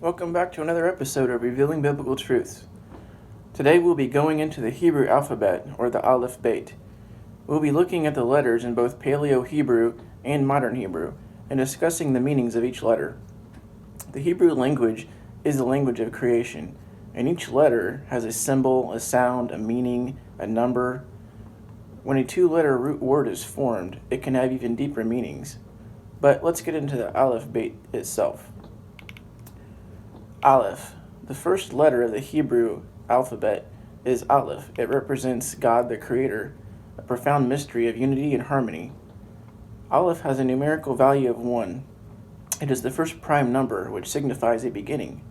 Welcome back to another episode of Revealing Biblical Truths. Today we'll be going into the Hebrew Alphabet, or the Aleph Bet. We'll be looking at the letters in both Paleo-Hebrew and Modern Hebrew, and discussing the meanings of each letter. The Hebrew language is the language of creation, and each letter has a symbol, a sound, a meaning, a number. When a two-letter root word is formed, it can have even deeper meanings. But let's get into the Aleph Bet itself. Aleph, the first letter of the Hebrew alphabet, is Aleph. It represents God the Creator, a profound mystery of unity and harmony. Aleph has a numerical value of 1. It is the first prime number, which signifies a beginning.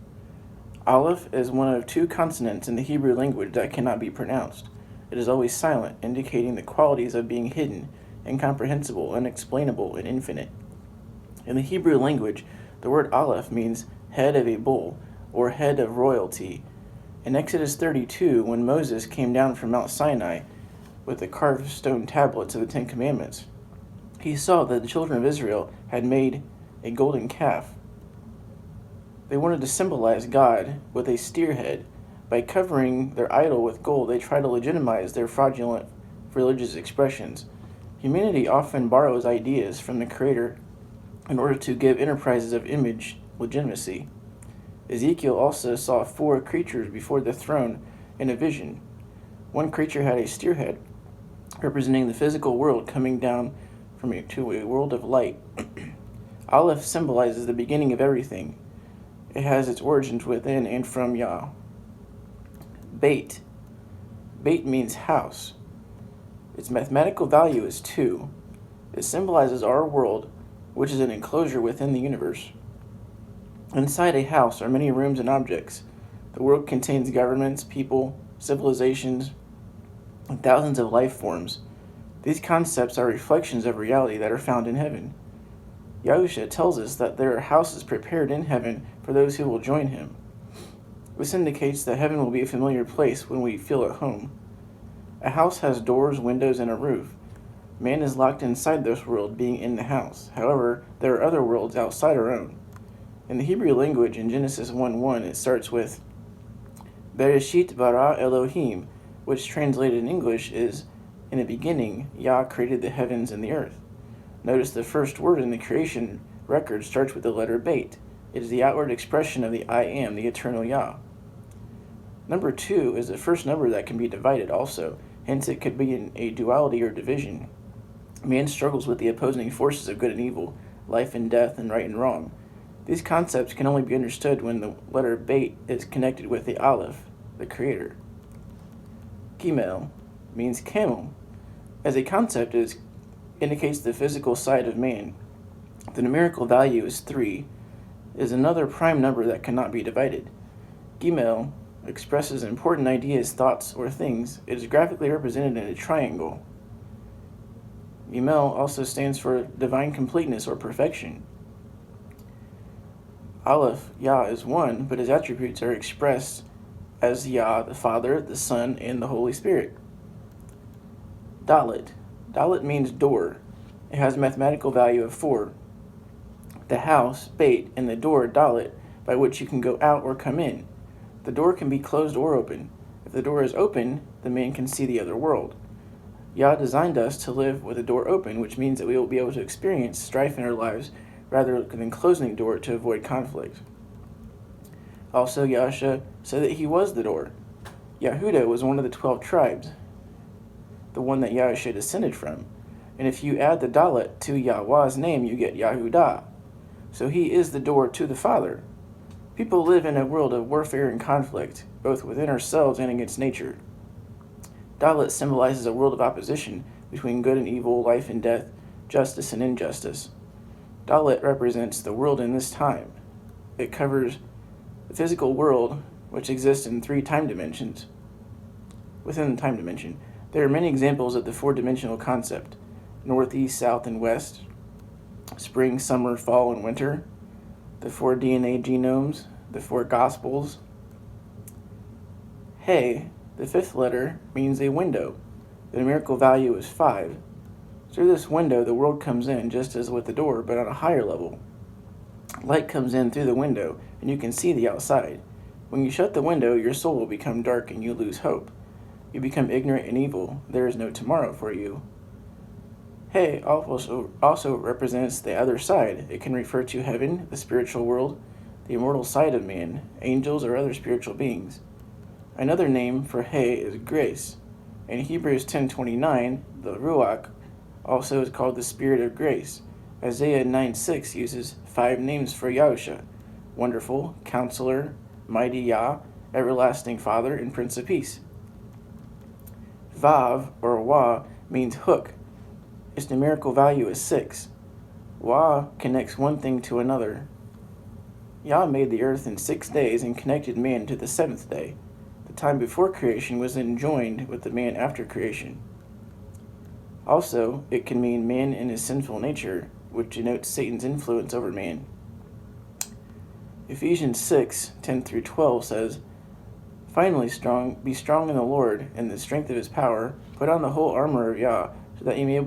Aleph is one of 2 consonants in the Hebrew language that cannot be pronounced. It is always silent, indicating the qualities of being hidden, incomprehensible, unexplainable, and infinite. In the Hebrew language, the word Aleph means head of a bull, or head of royalty. In Exodus 32, when Moses came down from Mount Sinai with the carved stone tablets of the 10 Commandments, he saw that the children of Israel had made a golden calf. They wanted to symbolize God with a steer head. By covering their idol with gold, they try to legitimize their fraudulent religious expressions. Humanity often borrows ideas from the Creator in order to give enterprises of image legitimacy. Ezekiel also saw 4 creatures before the throne in a vision. One creature had a steer head, representing the physical world coming down to a world of light. Aleph symbolizes the beginning of everything. It has its origins within and from Yah. Bet. Bet means house. Its mathematical value is 2. It symbolizes our world, which is an enclosure within the universe. Inside a house are many rooms and objects. The world contains governments, people, civilizations, and thousands of life forms. These concepts are reflections of reality that are found in heaven. Yahusha tells us that there are houses prepared in heaven for those who will join him. This indicates that heaven will be a familiar place when we feel at home. A house has doors, windows, and a roof. Man is locked inside this world, being in the house. However, there are other worlds outside our own. In the Hebrew language, in Genesis 1:1, it starts with Bereshit bara Elohim, which translated in English is, in the beginning, Yah created the heavens and the earth. Notice the first word in the creation record starts with the letter Bet. It is the outward expression of the I Am, the eternal Yah. Number 2 is the first number that can be divided also, hence it could be in a duality or division. Man struggles with the opposing forces of good and evil, life and death, and right and wrong. These concepts can only be understood when the letter Bet is connected with the Aleph, the Creator. Gimel means camel. As a concept, it indicates the physical side of man. The numerical value is 3. It is another prime number that cannot be divided. Gimel expresses important ideas, thoughts, or things. It is graphically represented in a triangle. Gimel also stands for divine completeness or perfection. Aleph, Yah, is 1, but his attributes are expressed as Yah, the Father, the Son, and the Holy Spirit. Dalet. Dalet means door. It has a mathematical value of 4. The house, Bet, and the door, Dalet, by which you can go out or come in. The door can be closed or open. If the door is open, the man can see the other world. Yah designed us to live with the door open, which means that we will be able to experience strife in our lives rather than closing the door to avoid conflict. Also, Yahusha said that he was the door. Yehuda was one of the 12 tribes, the one that Yahusha descended from. And if you add the Dalet to Yahweh's name, you get Yahudah. So he is the door to the Father. People live in a world of warfare and conflict, both within ourselves and against nature. Dalet symbolizes a world of opposition between good and evil, life and death, justice and injustice. Dalet represents the world in this time. It covers the physical world, which exists in 3 time dimensions. Within the time dimension, there are many examples of the 4-dimensional concept: north, east, south, and west, spring, summer, fall, and winter, the 4 DNA genomes, the 4 Gospels. Hey, the 5th letter, means a window. The numerical value is 5. Through this window, the world comes in, just as with the door, but on a higher level. Light comes in through the window, and you can see the outside. When you shut the window, your soul will become dark and you lose hope. You become ignorant and evil. There is no tomorrow for you. He also represents the other side. It can refer to heaven, the spiritual world, the immortal side of man, angels, or other spiritual beings. Another name for He is grace. In Hebrews 10:29, the Ruach also is called the Spirit of Grace. Isaiah 9:6 uses 5 names for Yahusha: Wonderful, Counselor, Mighty Yah, Everlasting Father, and Prince of Peace. Vav, or Wah, means hook. Its numerical value is 6. Wah connects one thing to another. Yah made the earth in 6 days and connected man to the 7th day. The time before creation was then joined with the man after creation. Also, it can mean man in his sinful nature, which denotes Satan's influence over man. Ephesians 6:10-12 says, Finally, be strong in the Lord and the strength of his power. Put on the whole armor of Yah, so that you may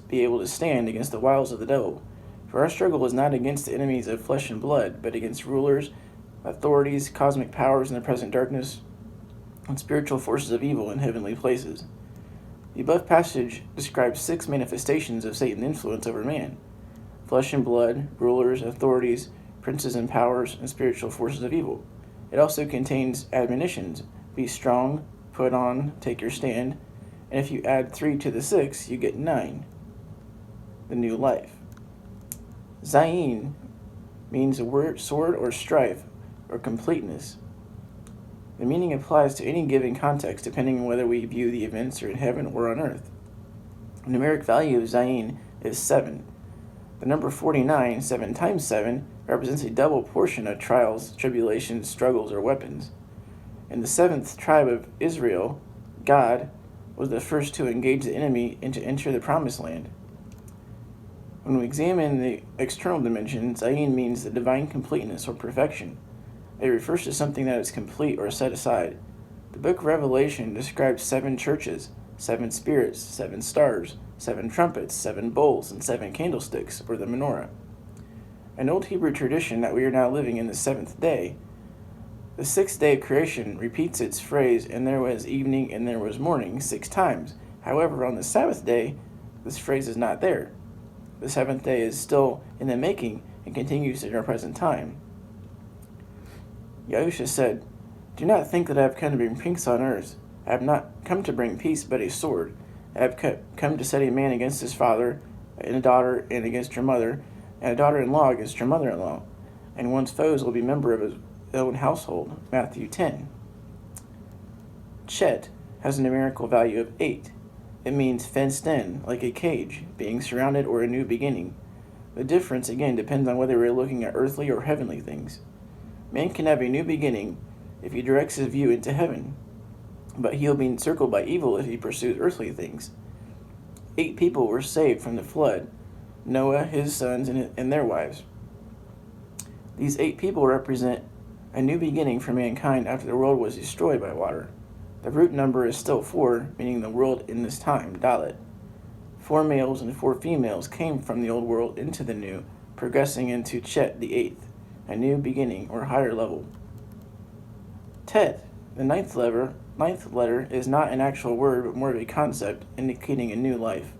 be able to stand against the wiles of the devil. For our struggle is not against the enemies of flesh and blood, but against rulers, authorities, cosmic powers in the present darkness, and spiritual forces of evil in heavenly places. The above passage describes 6 manifestations of Satan's influence over man: flesh and blood, rulers, authorities, princes and powers, and spiritual forces of evil. It also contains admonitions: be strong, put on, take your stand, and if you add 3 to the 6, you get 9, the new life. Zayin means a word, sword or strife, or completeness. The meaning applies to any given context depending on whether we view the events are in heaven or on earth. The numeric value of Zayin is 7. The number 49, 7 times 7, represents a double portion of trials, tribulations, struggles, or weapons. In the 7th tribe of Israel, God was the first to engage the enemy and to enter the promised land. When we examine the external dimension, Zayin means the divine completeness or perfection. It refers to something that is complete or set aside. The book of Revelation describes 7 churches, 7 spirits, 7 stars, 7 trumpets, 7 bowls, and 7 candlesticks, or the menorah. An old Hebrew tradition that we are now living in the 7th day. The 6th day of creation repeats its phrase, and there was evening and there was morning, 6 times. However, on the Sabbath day, this phrase is not there. The 7th day is still in the making and continues in our present time. Yahusha said, Do not think that I have come to bring peace on earth. I have not come to bring peace, but a sword. I have come to set a man against his father, and a daughter and against her mother, and a daughter-in-law against her mother-in-law, and one's foes will be member of his own household. Matthew 10. Chet has a numerical value of 8. It means fenced in, like a cage, being surrounded, or a new beginning. The difference, again, depends on whether we're looking at earthly or heavenly things. Man can have a new beginning if he directs his view into heaven, but he'll be encircled by evil if he pursues earthly things. 8 people were saved from the flood: Noah, his sons, and their wives. These 8 people represent a new beginning for mankind after the world was destroyed by water. The root number is still 4, meaning the world in this time, Dalet. 4 males and 4 females came from the old world into the new, progressing into Chet, the 8th, a new beginning or higher level. Tet, the ninth letter, is not an actual word but more of a concept indicating a new life.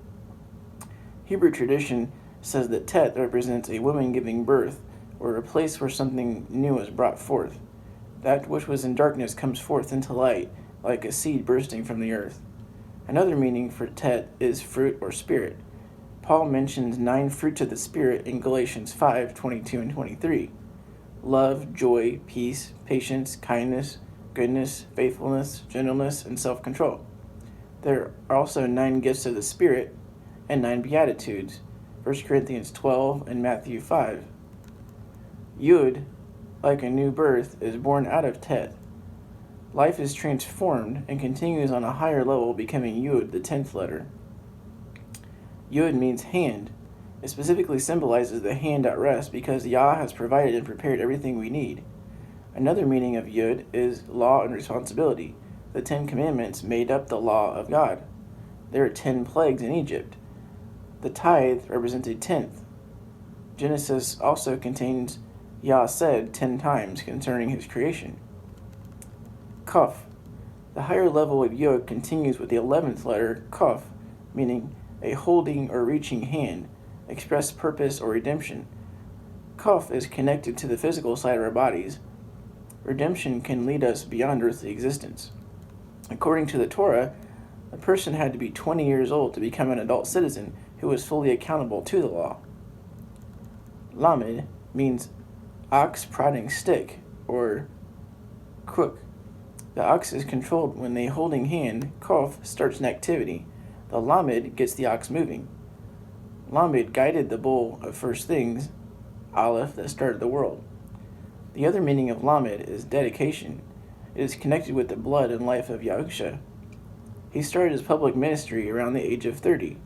Hebrew tradition says that Tet represents a woman giving birth, or a place where something new is brought forth. That which was in darkness comes forth into light, like a seed bursting from the earth. Another meaning for Tet is fruit or spirit. Paul mentions 9 fruits of the Spirit in Galatians 5:22 and 23. Love, joy, peace, patience, kindness, goodness, faithfulness, gentleness, and self-control. There are also 9 gifts of the Spirit and 9 beatitudes, 1 Corinthians 12 and Matthew 5. Yud, like a new birth, is born out of Tet. Life is transformed and continues on a higher level, becoming Yud, the 10th letter. Yud means hand. It specifically symbolizes the hand at rest because Yah has provided and prepared everything we need. Another meaning of Yud is law and responsibility. The 10 Commandments made up the law of God. There are 10 plagues in Egypt. The tithe represents a tenth. Genesis also contains Yah said 10 times concerning his creation. Kaf. The higher level of Yod continues with the 11th letter, Kaf, meaning a holding or reaching hand, express purpose or redemption. Kaf is connected to the physical side of our bodies. Redemption can lead us beyond earthly existence. According to the Torah, a person had to be 20 years old to become an adult citizen who was fully accountable to the law. Lamed means ox prodding stick, or crook. The ox is controlled when the holding hand, Kaf, starts an activity. The Lamed gets the ox moving. Lamed guided the bull of first things, Aleph, that started the world. The other meaning of Lamed is dedication. It is connected with the blood and life of Yahusha. He started his public ministry around the age of 30.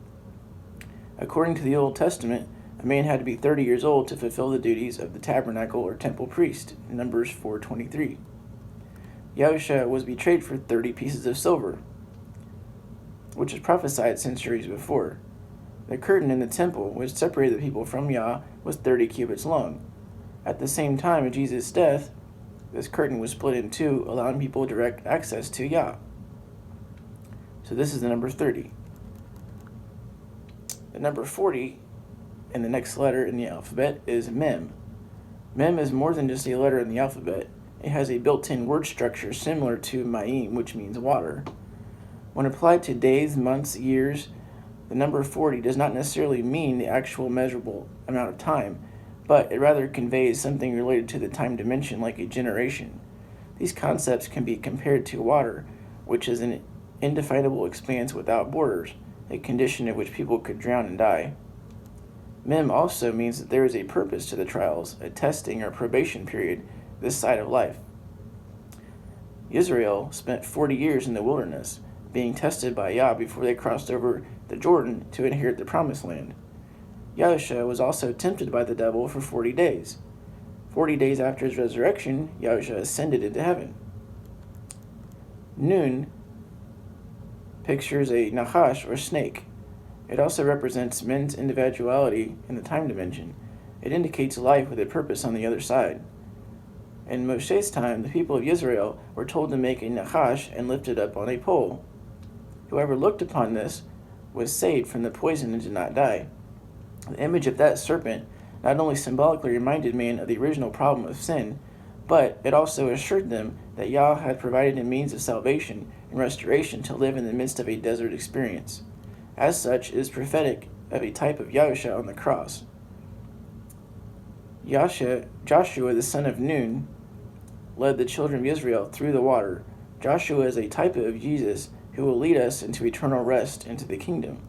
According to the Old Testament, a man had to be 30 years old to fulfill the duties of the tabernacle or temple priest, in Numbers 4:23. Yahusha was betrayed for 30 pieces of silver, which was prophesied centuries before. The curtain in the temple, which separated the people from Yah, was 30 cubits long. At the same time of Jesus' death, this curtain was split in two, allowing people direct access to Yah. So this is the number 30. The number 40, and the next letter in the alphabet, is Mem. Mem is more than just a letter in the alphabet. It has a built-in word structure similar to Mayim, which means water. When applied to days, months, years, the number 40 does not necessarily mean the actual measurable amount of time, but it rather conveys something related to the time dimension, like a generation. These concepts can be compared to water, which is an indefinable expanse without borders, a condition in which people could drown and die. Mem also means that there is a purpose to the trials, a testing or probation period this side of life. Israel spent 40 years in the wilderness, being tested by Yah before they crossed over the Jordan to inherit the promised land. Yahusha was also tempted by the devil for 40 days. 40 days after his resurrection, Yahusha ascended into heaven. Nun pictures a nachash or snake. It also represents men's individuality in the time dimension. It indicates life with a purpose on the other side. In Moshe's time, the people of Israel were told to make a nachash and lift it up on a pole. Whoever looked upon this was saved from the poison and did not die. The image of that serpent not only symbolically reminded man of the original problem of sin, but it also assured them that Yah had provided a means of salvation and restoration to live in the midst of a desert experience. As such, it is prophetic of a type of Yahusha on the cross. Joshua, the son of Nun, led the children of Israel through the water. Joshua is a type of Jesus who will lead us into eternal rest into the kingdom.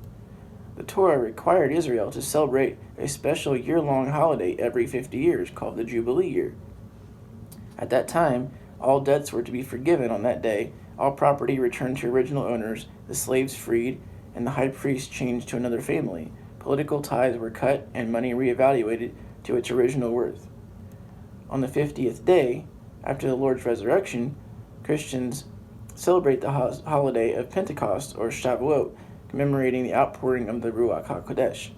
The Torah required Israel to celebrate a special year-long holiday every 50 years called the Jubilee year. At that time, all debts were to be forgiven on that day, all property returned to original owners, the slaves freed, and the high priest changed to another family. Political ties were cut and money reevaluated to its original worth. On the 50th day, after the Lord's resurrection, Christians celebrate the holiday of Pentecost, or Shavuot, commemorating the outpouring of the Ruach HaKodesh.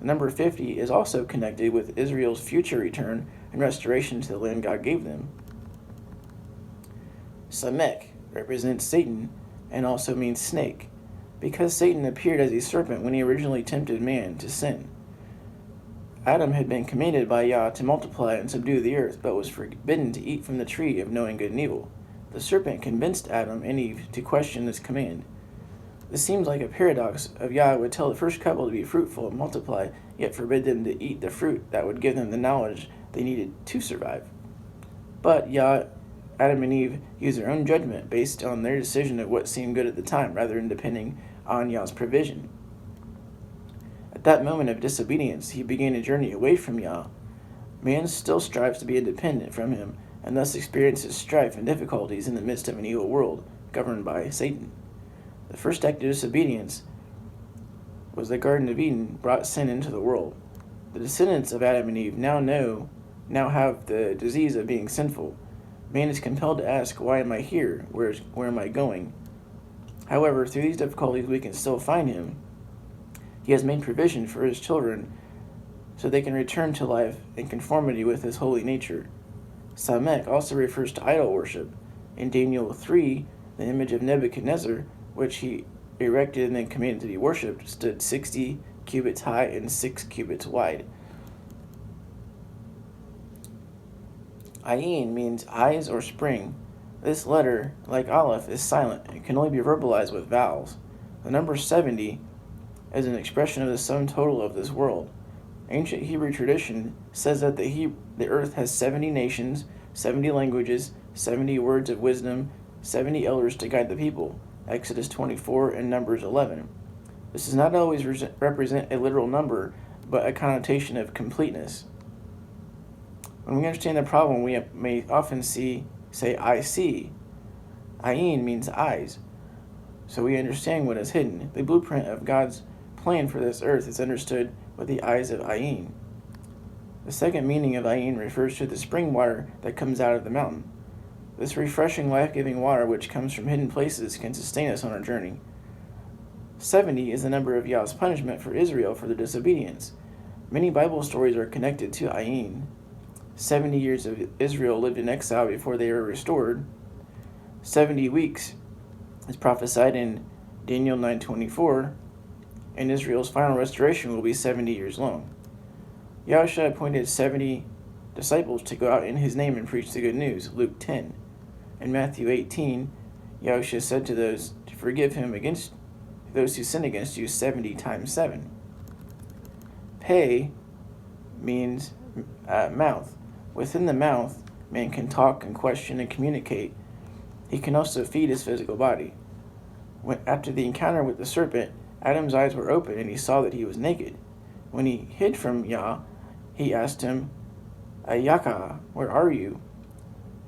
The number 50 is also connected with Israel's future return and restoration to the land God gave them. Samek represents Satan and also means snake, because Satan appeared as a serpent when he originally tempted man to sin. Adam had been commanded by Yah to multiply and subdue the earth, but was forbidden to eat from the tree of knowing good and evil. The serpent convinced Adam and Eve to question this command. This seems like a paradox of Yah would tell the first couple to be fruitful and multiply, yet forbid them to eat the fruit that would give them the knowledge they needed to survive. But Yah, Adam and Eve used their own judgment based on their decision of what seemed good at the time, rather than depending on Yah's provision. At that moment of disobedience, he began a journey away from Yah. Man still strives to be independent from him, and thus experiences strife and difficulties in the midst of an evil world governed by Satan. The first act of disobedience was the Garden of Eden brought sin into the world. The descendants of Adam and Eve now have the disease of being sinful. Man is compelled to ask, why am I here? Where am I going? However, through these difficulties we can still find him. He has made provision for his children so they can return to life in conformity with his holy nature. Samek also refers to idol worship. In Daniel 3, the image of Nebuchadnezzar, which he erected and then commanded to be worshipped, stood 60 cubits high and 6 cubits wide. Ayin means eyes or spring. This letter, like Aleph, is silent and can only be verbalized with vowels. The number 70 is an expression of the sum total of this world. Ancient Hebrew tradition says that the earth has 70 nations, 70 languages, 70 words of wisdom, 70 elders to guide the people. Exodus 24 and Numbers 11. This does not always represent a literal number, but a connotation of completeness. When we understand the problem, we may often say, I see. Ayin means eyes. So we understand what is hidden. The blueprint of God's plan for this earth is understood with the eyes of Ayin. The second meaning of Ayin refers to the spring water that comes out of the mountain. This refreshing, life-giving water which comes from hidden places can sustain us on our journey. 70 is the number of Yah's punishment for Israel for their disobedience. Many Bible stories are connected to Ayin. 70 years of Israel lived in exile before they were restored. 70 weeks is prophesied in Daniel 9:24, and Israel's final restoration will be 70 years long. Yahushua appointed 70 disciples to go out in his name and preach the good news, Luke 10. In Matthew 18, Yahushua said to those to forgive him against those who sin against you 70 times 7. Pei means mouth. Within the mouth, man can talk and question and communicate. He can also feed his physical body. After the encounter with the serpent, Adam's eyes were open and he saw that he was naked. When he hid from Yah, he asked him, Ayaka, where are you?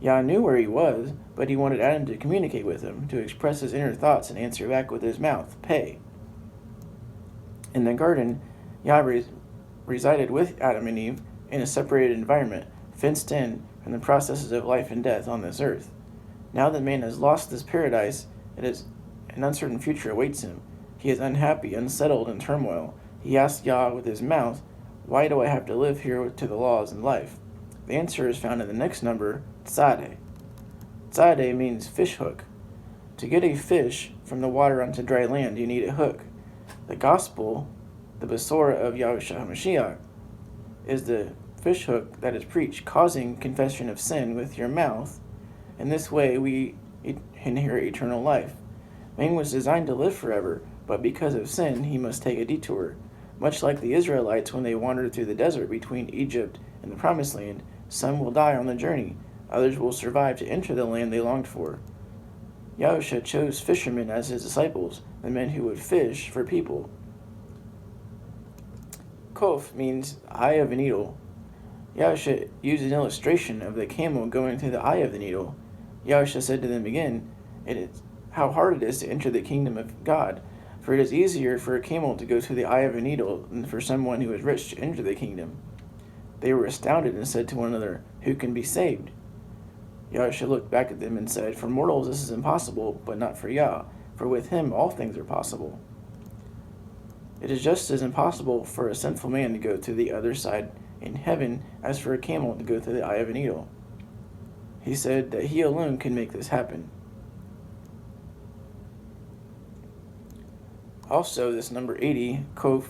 Yah knew where he was, but he wanted Adam to communicate with him, to express his inner thoughts and answer back with his mouth, Pei. In the garden, Yah resided with Adam and Eve in a separated environment, fenced in from the processes of life and death on this earth. Now that man has lost this paradise, it is an uncertain future awaits him. He is unhappy, unsettled, in turmoil. He asks Yah with his mouth, why do I have to live here to the laws and life? The answer is found in the next number, Tzadeh. Tzadeh means fish hook. To get a fish from the water onto dry land, you need a hook. The gospel, the Besorah of Yahushua HaMashiach, is the fish hook that is preached, causing confession of sin with your mouth. In this way, we inherit eternal life. Man was designed to live forever, but because of sin, he must take a detour. Much like the Israelites when they wandered through the desert between Egypt and the Promised Land, some will die on the journey. Others will survive to enter the land they longed for. Yahushua chose fishermen as his disciples, the men who would fish for people. Kof means eye of a needle. Yahushua used an illustration of the camel going through the eye of the needle. Yahushua said to them again, "It is how hard it is to enter the kingdom of God, for it is easier for a camel to go through the eye of a needle than for someone who is rich to enter the kingdom." They were astounded and said to one another, "Who can be saved?" Yahushua looked back at them and said, "For mortals this is impossible, but not for Yah, for with him all things are possible." It is just as impossible for a sinful man to go to the other side in heaven as for a camel to go through the eye of a needle. He said that he alone can make this happen. Also, this number 80, Kof,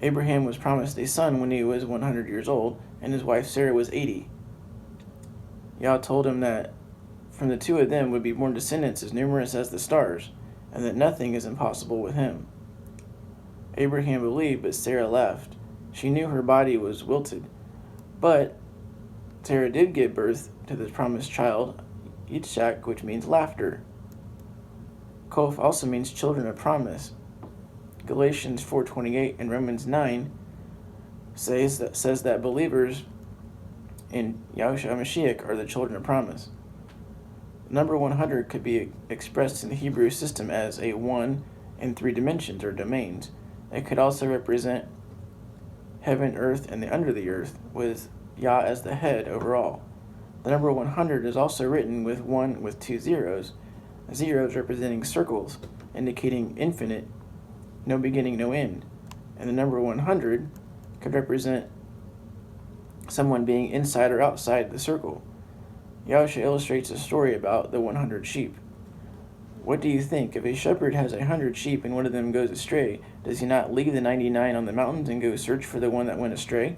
Abraham was promised a son when he was 100 years old, and his wife Sarah was 80. Yah told him that from the two of them would be born descendants as numerous as the stars, and that nothing is impossible with him. Abraham believed, but Sarah laughed. She knew her body was wilted. But Sarah did give birth to the promised child, Yitzhak, which means laughter. Kof also means children of promise. Galatians 4:28 and Romans 9 says that believers in Yahushua HaMashiach are the children of promise. The number 100 could be expressed in the Hebrew system as a 1 in 3 dimensions or domains. It could also represent heaven, earth, and the under the earth, with Yah as the head overall. The number 100 is also written with 1 with 2 zeros, zeros representing circles, indicating infinite, no beginning, no end. And the number 100 could represent someone being inside or outside the circle. Yahusha illustrates a story about the 100 sheep. What do you think? If a shepherd has 100 sheep and one of them goes astray, does he not leave the 99 on the mountains and go search for the one that went astray?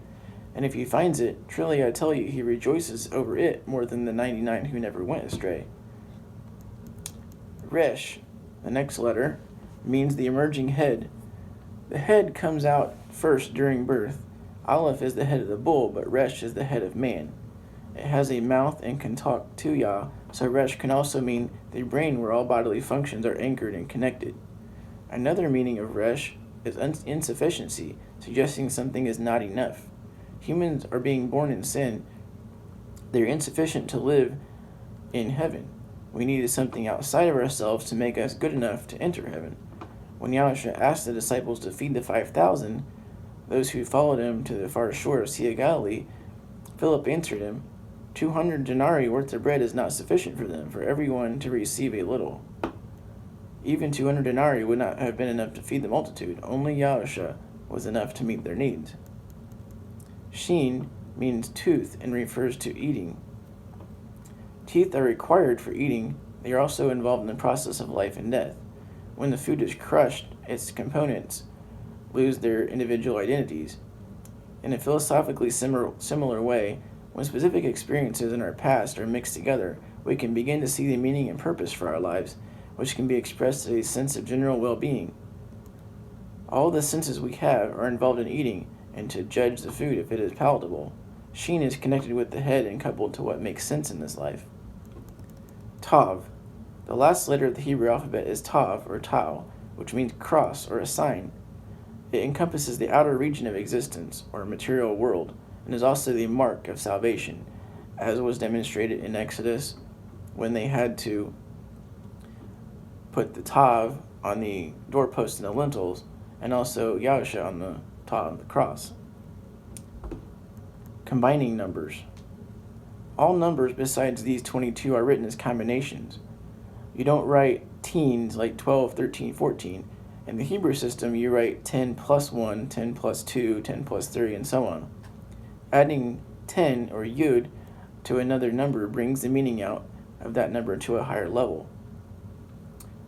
And if he finds it, truly I tell you, he rejoices over it more than the 99 who never went astray. Resh, the next letter, means the emerging head. The head comes out first during birth. Aleph is the head of the bull, but Resh is the head of man. It has a mouth and can talk to Yah, so Resh can also mean the brain where all bodily functions are anchored and connected. Another meaning of Resh is insufficiency, suggesting something is not enough. Humans are being born in sin. They're insufficient to live in heaven. We needed something outside of ourselves to make us good enough to enter heaven. When Yahusha asked the disciples to feed the 5,000, those who followed him to the far shore of Sea of Galilee, Philip answered him, 200 denarii worth of bread is not sufficient for them, for everyone to receive a little. Even 200 denarii would not have been enough to feed the multitude. Only Yahusha was enough to meet their needs. Shin means tooth and refers to eating. Teeth are required for eating. They are also involved in the process of life and death. When the food is crushed, its components lose their individual identities. In a philosophically similar way, when specific experiences in our past are mixed together, we can begin to see the meaning and purpose for our lives, which can be expressed as a sense of general well-being. All the senses we have are involved in eating and to judge the food if it is palatable. Shin is connected with the head and coupled to what makes sense in this life. Tav. The last letter of the Hebrew alphabet is Tav, or Tau, which means cross or a sign. It encompasses the outer region of existence, or material world, and is also the mark of salvation, as was demonstrated in Exodus when they had to put the Tav on the doorposts and the lintels, and also Yahusha on the Tav, the cross. Combining numbers. All numbers besides these 22 are written as combinations. You don't write teens like 12, 13, 14. In the Hebrew system, you write 10 plus 1, 10 plus 2, 10 plus 3, and so on. Adding 10, or yud, to another number brings the meaning out of that number to a higher level.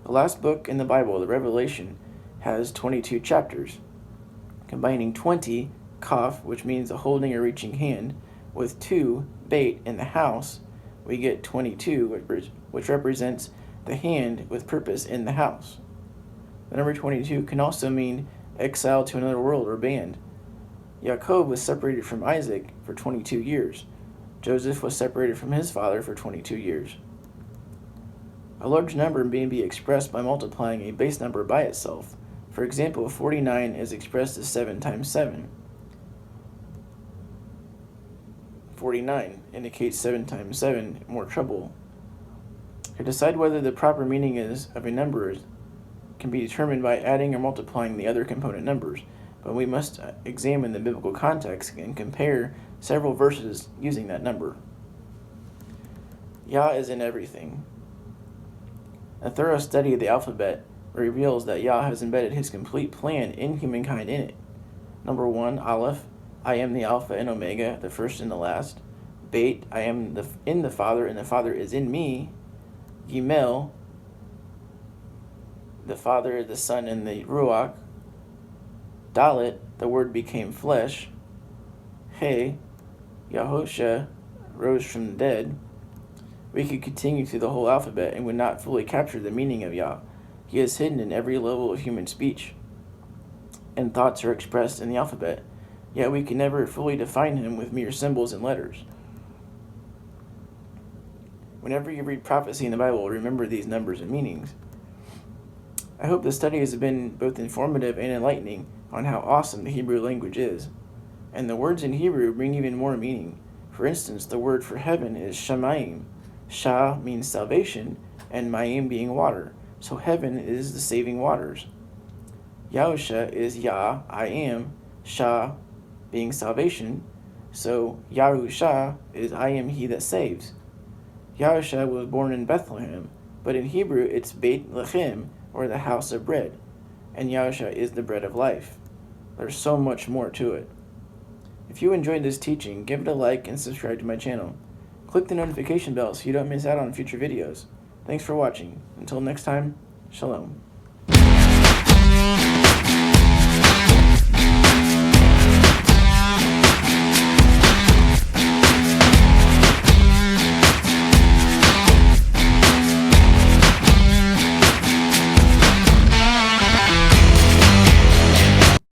The last book in the Bible, the Revelation, has 22 chapters. Combining 20, kaf, which means a holding or reaching hand, with 2, bait, in the house, we get 22, which represents the hand with purpose in the house. The number 22 can also mean exile to another world or banned. Yaakov was separated from Isaac for 22 years. Joseph was separated from his father for 22 years. A large number may be expressed by multiplying a base number by itself. For example, 49 is expressed as 7 times 7. 49 indicates 7 times 7, more trouble. To decide whether the proper meaning of a number can be determined by adding or multiplying the other component numbers, but we must examine the biblical context and compare several verses using that number. Yah is in everything. A thorough study of the alphabet reveals that Yah has embedded his complete plan in humankind in it. Number 1, Aleph, I am the Alpha and Omega, the first and the last. Beit, I am in the Father, and the Father is in me. Gimel, the Father, the Son, and the Ruach. Dalet, the Word became flesh. He, Yahusha, rose from the dead. We could continue through the whole alphabet and would not fully capture the meaning of Yah. He is hidden in every level of human speech, and thoughts are expressed in the alphabet, yet we can never fully define him with mere symbols and letters. Whenever you read prophecy in the Bible, remember these numbers and meanings. I hope the study has been both informative and enlightening on how awesome the Hebrew language is. And the words in Hebrew bring even more meaning. For instance, the word for heaven is shamayim. Shah means salvation, and mayim being water. So heaven is the saving waters. Yahusha is Yah, I am. Shah being salvation. So Yahusha is I am he that saves. Yahusha was born in Bethlehem, but in Hebrew it's Beit Lechem, or the house of bread, and Yahusha is the bread of life. There's so much more to it. If you enjoyed this teaching, give it a like and subscribe to my channel. Click the notification bell so you don't miss out on future videos. Thanks for watching. Until next time, Shalom.